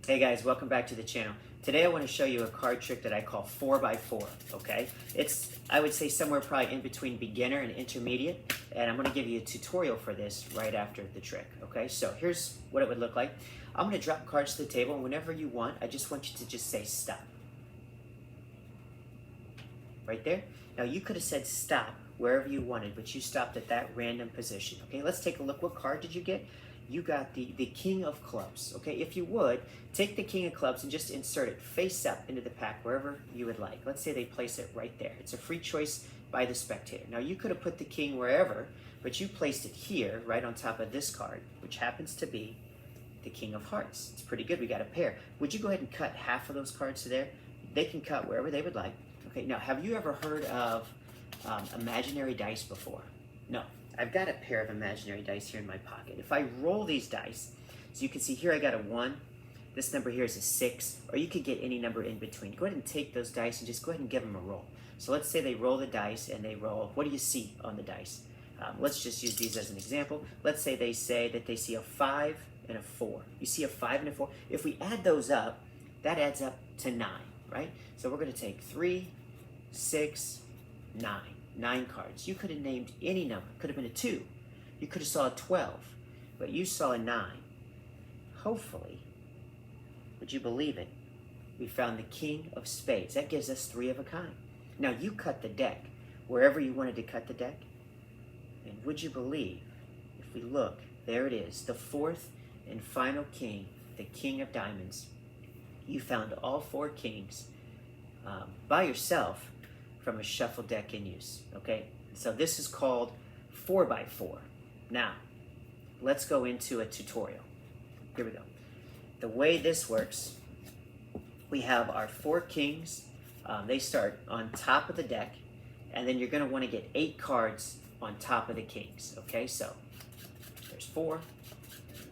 Hey guys, welcome back to the channel. Today I want to show you a card trick that I call 4x4, okay? It's, I would say, somewhere probably in between beginner and intermediate, and I'm going to give you a tutorial for this right after the trick, okay? So here's what it would look like. I'm going to drop cards to the table, and whenever you want, I just want you to just say stop. Right there. Now you could have said stop wherever you wanted, but you stopped at that random position, okay? Let's take a look. What card did you get? You got the King of Clubs, okay? If you would, take the King of Clubs and just insert it face up into the pack wherever you would like. Let's say they place it right there. It's a free choice by the spectator. Now you could have put the King wherever, but you placed it here, right on top of this card, which happens to be the King of Hearts. It's pretty good, we got a pair. Would you go ahead and cut half of those cards to there? They can cut wherever they would like. Okay, now have you ever heard of imaginary dice before? No. I've got a pair of imaginary dice here in my pocket. If I roll these dice, so you can see here I got a 1, this number here is a 6, or you could get any number in between. Go ahead and take those dice and just go ahead and give them a roll. So let's say they roll the dice and they roll, what do you see on the dice? Let's just use these as an example. Let's say they see a 5 and a 4. You see a 5 and a 4. If we add those up, that adds up to 9, right? So we're going to take 3, 6, 9. 9 cards. You could have named any number. Could have been a 2. You could have saw a 12, but you saw a 9. Hopefully, would you believe it? We found the King of Spades. That gives us 3 of a kind. Now you cut the deck wherever you wanted to cut the deck, and would you believe, if we look, there it is, the 4th and final king, the King of Diamonds. You found all 4 kings by yourself from a shuffle deck in use, okay? So this is called 4x4. Now, let's go into a tutorial. Here we go. The way this works, we have our 4 kings. They start on top of the deck, and then you're gonna wanna get 8 cards on top of the kings, okay? So there's 4,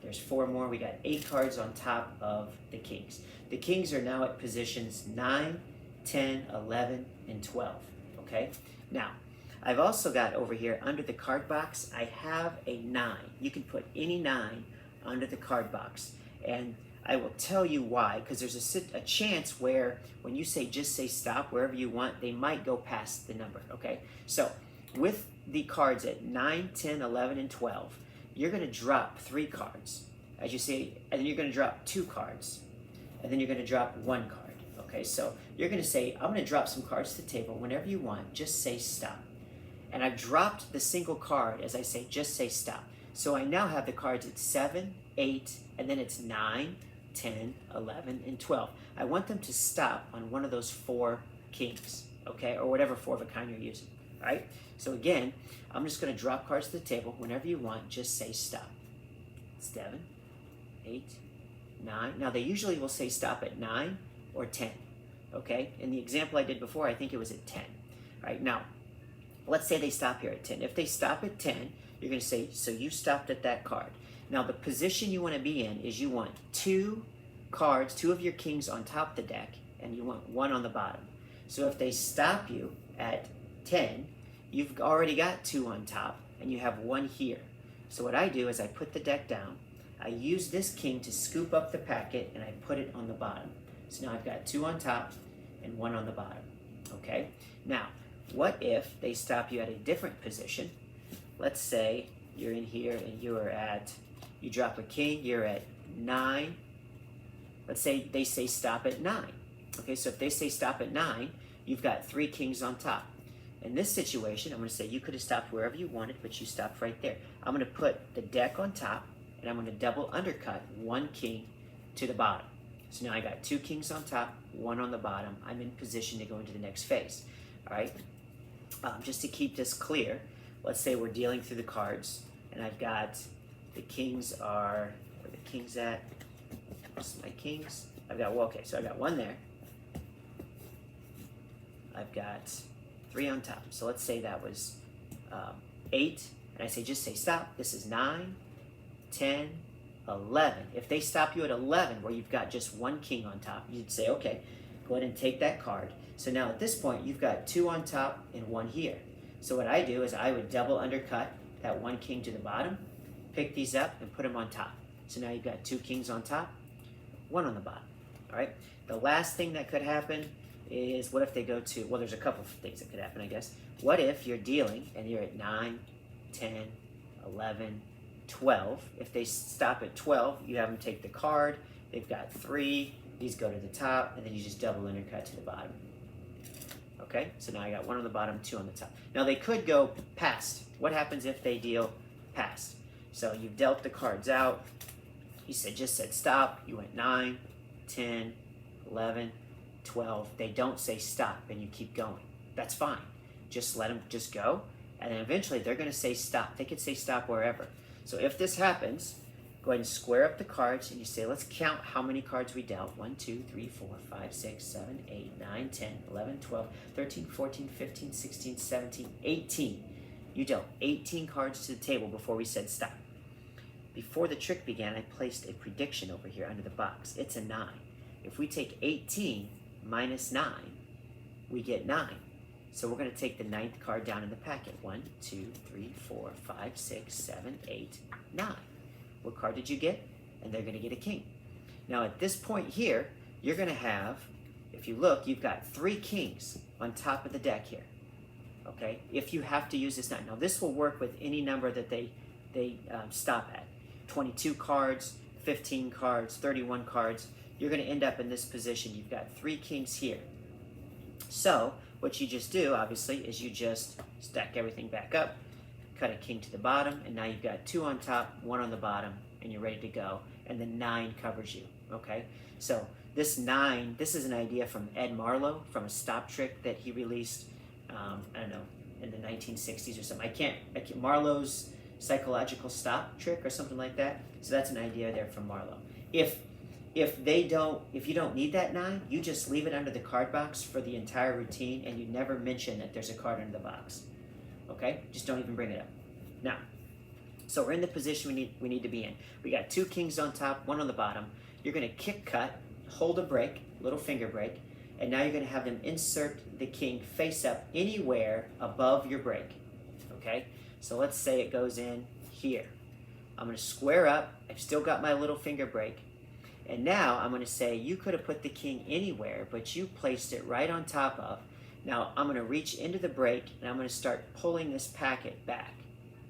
there's 4 more. We got 8 cards on top of the kings. The kings are now at positions 9, 10, 11, and 12, okay? Now, I've also got over here under the card box, I have a 9. You can put any 9 under the card box, and I will tell you why, because there's a chance where when you say just say stop wherever you want, they might go past the number, okay? So with the cards at 9, 10, 11, and 12, you're gonna drop 3 cards, as you see, and then you're gonna drop 2 cards, and then you're gonna drop 1 card. Okay, so you're going to say, I'm going to drop some cards to the table. Whenever you want, just say stop. And I've dropped the single card as I say, just say stop. So I now have the cards at 7, 8, and then it's 9, 10, 11, and 12. I want them to stop on one of those 4 kings, okay, or whatever 4 of a kind you're using, all right? So again, I'm just going to drop cards to the table. Whenever you want, just say stop. 7, 8, 9. Now they usually will say stop at 9 or 10. Okay, in the example I did before, I think it was at 10. All right, now, let's say they stop here at 10. If they stop at 10, you're going to say, so you stopped at that card. Now, the position you want to be in is you want 2 cards, 2 of your kings on top of the deck, and you want 1 on the bottom. So if they stop you at 10, you've already got 2 on top, and you have 1 here. So what I do is I put the deck down, I use this king to scoop up the packet, and I put it on the bottom. So now I've got 2 on top and 1 on the bottom, okay? Now, what if they stop you at a different position? Let's say you're in here and you drop a king, you're at 9. Let's say they say stop at 9. Okay, so if they say stop at 9, you've got 3 kings on top. In this situation, I'm gonna say you could have stopped wherever you wanted, but you stopped right there. I'm gonna put the deck on top, and I'm gonna double undercut 1 king to the bottom. So now I got 2 kings on top, 1 on the bottom. I'm in position to go into the next phase, all right? Just to keep this clear, let's say we're dealing through the cards, and I've got the kings are, where the kings at? Where's my kings? I've got, well, okay, so I got 1 there. I've got 3 on top. So let's say that was 8, and I say just say stop. This is 9, 10, 11. If they stop you at 11 where you've got just 1 king on top, you'd say, okay, go ahead and take that card. So now at this point, you've got 2 on top and 1 here. So what I do is I would double undercut that 1 king to the bottom, pick these up and put them on top. So now you've got 2 kings on top, 1 on the bottom. All right. The last thing that could happen is, what if they go to, well, there's a couple of things that could happen, I guess. What if you're dealing and you're at 9, 10, 11, 12. If they stop at 12, you have them take the card. They've got 3. These go to the top, and then you just double undercut to the bottom. Okay, so now I got 1 on the bottom, 2 on the top. Now they could go past. What happens if they deal past? So you've dealt the cards out. You just said stop. You went 9, 10, 11, 12. They don't say stop, and you keep going. That's fine. Just let them just go, and then eventually they're going to say stop. They could say stop wherever. So if this happens, go ahead and square up the cards, and you say, let's count how many cards we dealt. 1, 2, 3, 4, 5, 6, 7, 8, 9, 10, 11, 12, 13, 14, 15, 16, 17, 18. You dealt 18 cards to the table before we said stop. Before the trick began, I placed a prediction over here under the box. It's a 9. If we take 18 minus 9, we get 9. So we're going to take the 9th card down in the packet. 1, 2, 3, 4, 5, 6, 7, 8, 9. What card did you get? And they're going to get a king. Now at this point here, you're going to have, if you look, you've got 3 kings on top of the deck here. Okay, if you have to use this 9. Now this will work with any number that they stop at. 22 cards, 15 cards, 31 cards. You're going to end up in this position. You've got 3 kings here. So what you just do, obviously, is you just stack everything back up, cut a king to the bottom, and now you've got 2 on top, 1 on the bottom, and you're ready to go. And the 9 covers you, okay? So this 9, this is an idea from Ed Marlowe, from a stop trick that he released, I don't know, in the 1960s or something. I can't Marlowe's psychological stop trick or something like that. So that's an idea there from Marlowe. If you don't need that 9, you just leave it under the card box for the entire routine, and you never mention that there's a card under the box. Okay? Just don't even bring it up. Now, so we're in the position we need to be in. We got 2 kings on top, 1 on the bottom. You're going to kick cut, hold a break, little finger break, and now you're going to have them insert the king face up anywhere above your break. Okay? So let's say it goes in here. I'm going to square up. I've still got my little finger break. And now I'm going to say you could have put the king anywhere, but you placed it right on top of. Now I'm going to reach into the break, and I'm going to start pulling this packet back.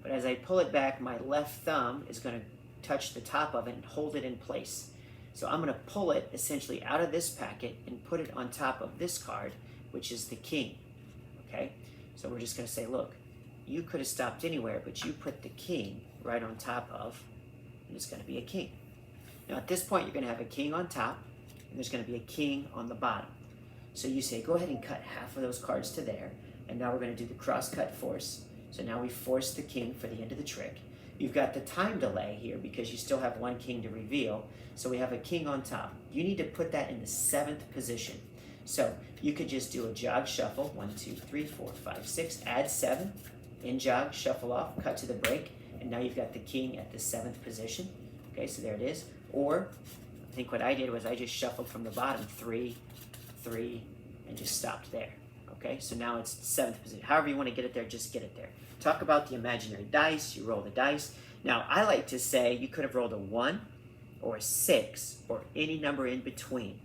But as I pull it back, my left thumb is going to touch the top of it and hold it in place. So I'm going to pull it essentially out of this packet and put it on top of this card, which is the king. Okay? So we're just going to say, look, you could have stopped anywhere, but you put the king right on top of, and it's going to be a king. Now at this point, you're going to have a king on top, and there's going to be a king on the bottom. So you say, go ahead and cut half of those cards to there, and now we're going to do the cross-cut force. So now we force the king for the end of the trick. You've got the time delay here because you still have 1 king to reveal, so we have a king on top. You need to put that in the 7th position. So you could just do a jog shuffle, 1, 2, 3, 4, 5, 6, add 7, in jog, shuffle off, cut to the break, and now you've got the king at the 7th position. Okay, so there it is. Or, I think what I did was I just shuffled from the bottom, 3, 3, and just stopped there. Okay, so now it's 7th position. However you want to get it there, just get it there. Talk about the imaginary dice. You roll the dice. Now, I like to say you could have rolled a 1 or a 6 or any number in between.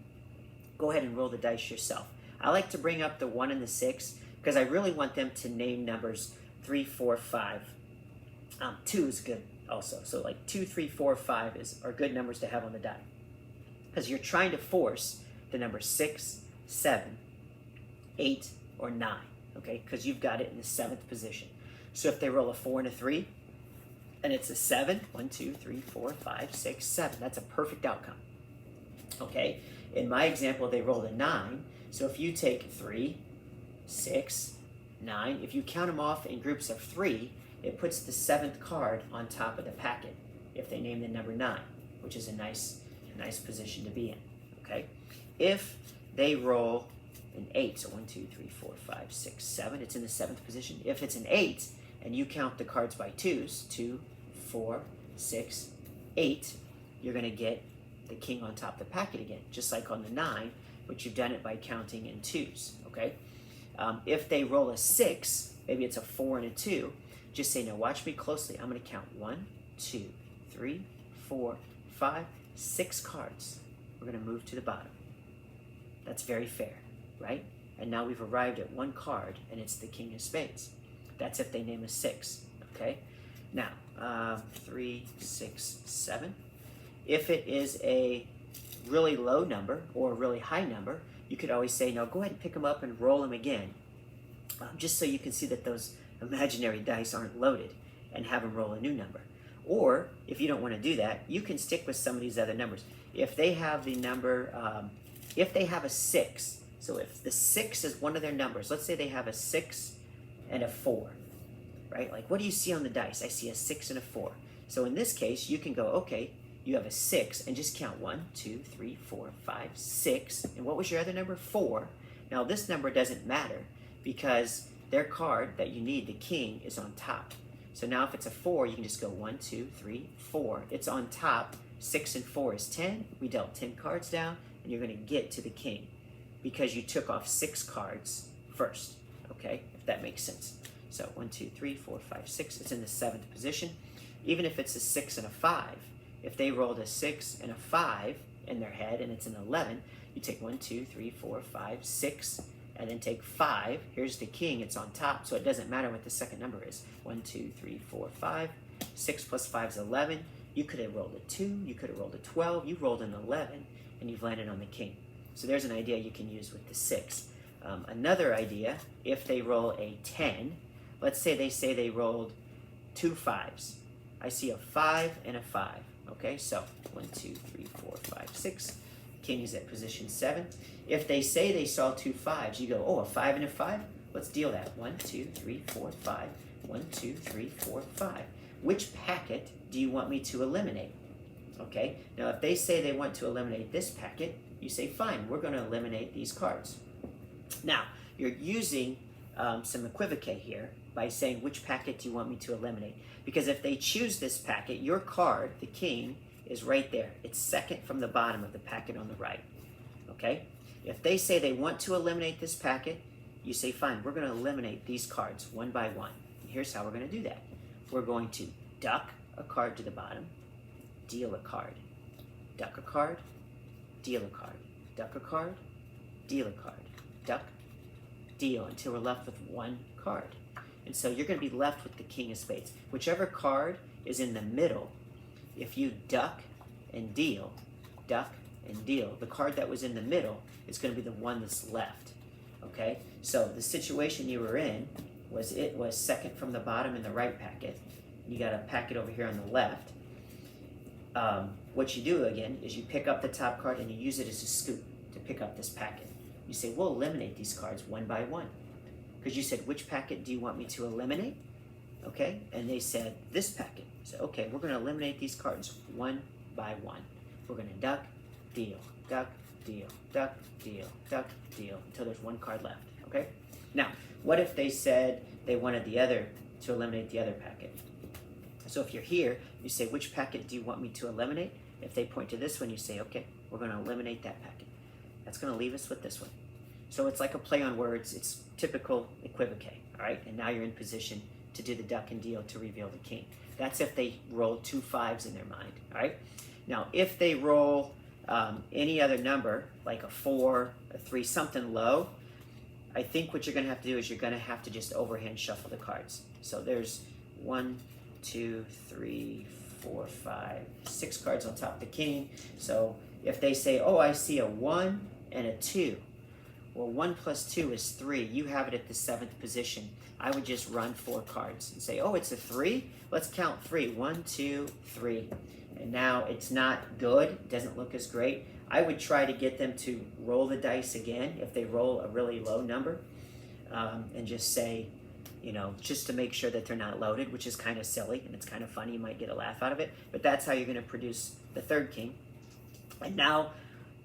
Go ahead and roll the dice yourself. I like to bring up the 1 and the 6 because I really want them to name numbers 3, 4, 5. 2 is good also. So like 2, 3, 4, 5 are good numbers to have on the die. Because you're trying to force the number 6, 7, 8, or 9. Okay, because you've got it in the 7th position. So if they roll a 4 and a 3, and it's a 7, 1, 2, 3, 4, 5, 6, 7. That's a perfect outcome. Okay, in my example, they rolled a 9. So if you take 3, 6, 9, if you count them off in groups of 3, it puts the 7th card on top of the packet if they name the number 9, which is a nice position to be in. Okay, if they roll an 8, so 1, 2, 3, 4, 5, 6, 7, it's in the 7th position. If it's an 8, and you count the cards by 2s, 2, 4, 6, 8, you're going to get the king on top of the packet again, just like on the 9, but you've done it by counting in 2s, okay? If they roll a 6, maybe it's a 4 and a 2, just say, now watch me closely. I'm going to count 1, 2, 3, 4, 5, 6 cards. we're going to move to the bottom. That's very fair, right? And now we've arrived at one card, and it's the king of spades. That's if they name a 6, okay? Now, 3, 6, 7. If it is a really low number or a really high number, you could always say, no, go ahead and pick them up and roll them again, just so you can see that those imaginary dice aren't loaded, and have them roll a new number. Or, if you don't want to do that, you can stick with some of these other numbers. If they have the number, if they have a 6, so if the 6 is one of their numbers, let's say they have a 6 and a 4, right? Like, what do you see on the dice? I see a 6 and a 4. So in this case, you can go, okay, you have a 6, and just count 1, 2, 3, 4, 5, 6. And what was your other number? 4. Now, this number doesn't matter because their card that you need, the king, is on top. So now if it's a 4, you can just go 1, 2, 3, 4. It's on top. 6 and 4 is 10. We dealt 10 cards down, and you're going to get to the king because you took off 6 cards first, okay? If that makes sense. So 1, 2, 3, 4, 5, 6. It's in the 7th position. Even if it's a 6 and a 5, if they rolled a 6 and a 5 in their head and it's an 11, you take 1, 2, 3, 4, 5, 6, and then take 5. Here's the king. It's on top, so it doesn't matter what the second number is. 1, 2, 3, 4, 5. 6 plus 5 is 11. You could have rolled a 2. You could have rolled a 12. You rolled an 11, and you've landed on the king. So there's an idea you can use with the 6. Another idea, if they roll a 10, let's say they rolled 2 5s. I see a 5 and a 5. Okay, so 1, 2, 3, 4, 5, 6. King is at position 7. If they say they saw 2 5s, you go, oh, a 5 and a 5? Let's deal that. 1, 2, 3, 4, 5. 1, 2, 3, 4, 5. Which packet do you want me to eliminate? Okay, now if they say they want to eliminate this packet, you say, fine, we're going to eliminate these cards. Now, you're using some equivocate here by saying, which packet do you want me to eliminate? Because if they choose this packet, your card, the king, is right there. It's second from the bottom of the packet on the right. Okay? If they say they want to eliminate this packet, you say, fine, we're going to eliminate these cards one by one. And here's how we're going to do that. We're going to duck a card to the bottom, deal a card, duck a card, deal a card, duck a card, deal a card, duck, deal, until we're left with one card. And so you're going to be left with the king of spades. Whichever card is in the middle, if you duck and deal, the card that was in the middle is going to be the one that's left. Okay? So the situation you were in was it was second from the bottom in the right packet. You got a packet over here on the left. What you do again is you pick up the top card and you use it as a scoop to pick up this packet. You say, we'll eliminate these cards one by one. Because you said, which packet do you want me to eliminate? Okay, and they said, this packet. So, okay, we're going to eliminate these cards one by one. We're going to duck, deal, duck, deal, duck, deal, duck, deal, until there's one card left, okay? Now, what if they said they wanted the other to eliminate the other packet? So if you're here, you say, which packet do you want me to eliminate? If they point to this one, you say, okay, we're going to eliminate that packet. That's going to leave us with this one. So it's like a play on words. It's typical equivocate, all right? And now you're in position to do the duck and deal to reveal the king. That's if they roll 2 5s in their mind, all right? Now, if they roll any other number, like a 4, a 3, something low, I think what you're going to have to do is you're going to have to just overhand shuffle the cards. So there's 1, 2, 3, 4, 5, 6 cards on top of the king. So if they say, oh, I see a 1 and a 2, well, 1 plus 2 is 3. You have it at the 7th position. I would just run 4 cards and say, oh, it's a 3? Let's count 3. 1, 2, 3. And now it's not good. It doesn't look as great. I would try to get them to roll the dice again if they roll a really low number, and just say, you know, just to make sure that they're not loaded, which is kind of silly and it's kind of funny. You might get a laugh out of it. But that's how you're going to produce the third king. And now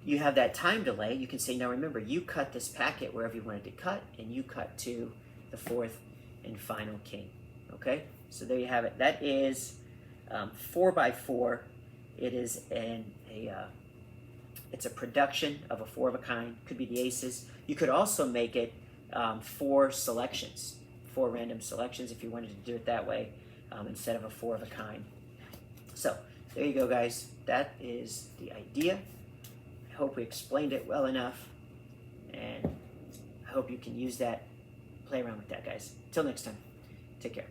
you have that time delay. You can say, now remember, you cut this packet wherever you wanted to cut, and you cut to the 4th and final king. Okay? So there you have it. That is 4 by 4. It is it's a production of a 4 of a kind. Could be the aces. You could also make it 4 selections, 4 random selections if you wanted to do it that way, instead of a 4 of a kind. So there you go, guys. That is the idea. I hope we explained it well enough, and I hope you can use that, play around with that, guys. Till next time, take care.